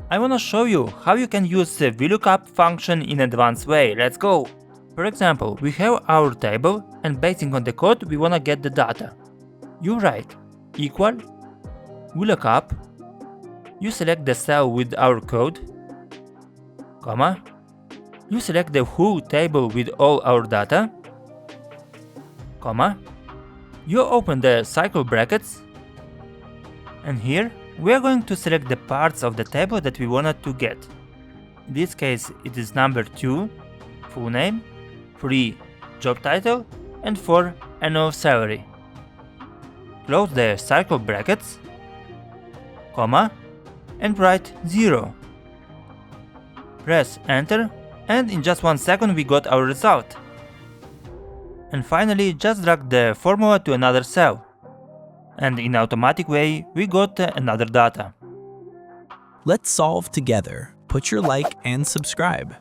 I wanna show you how you can use the VLOOKUP function in advanced way. Let's go! For example, we have our table and based on the code we wanna get the data. You write equal VLOOKUP, you select the cell with our code, comma, you select the whole table with all our data, comma, you open the cycle brackets, and here we are going to select the parts of the table that we wanted to get. In this case it is number 2, full name, 3, job title, and 4, annual salary. Close the cycle brackets, comma, and write 0. Press enter, and in just 1 second we got our result. And finally just drag the formula to another cell. And in automatic way we got another data. Let's solve together. Put your like and subscribe.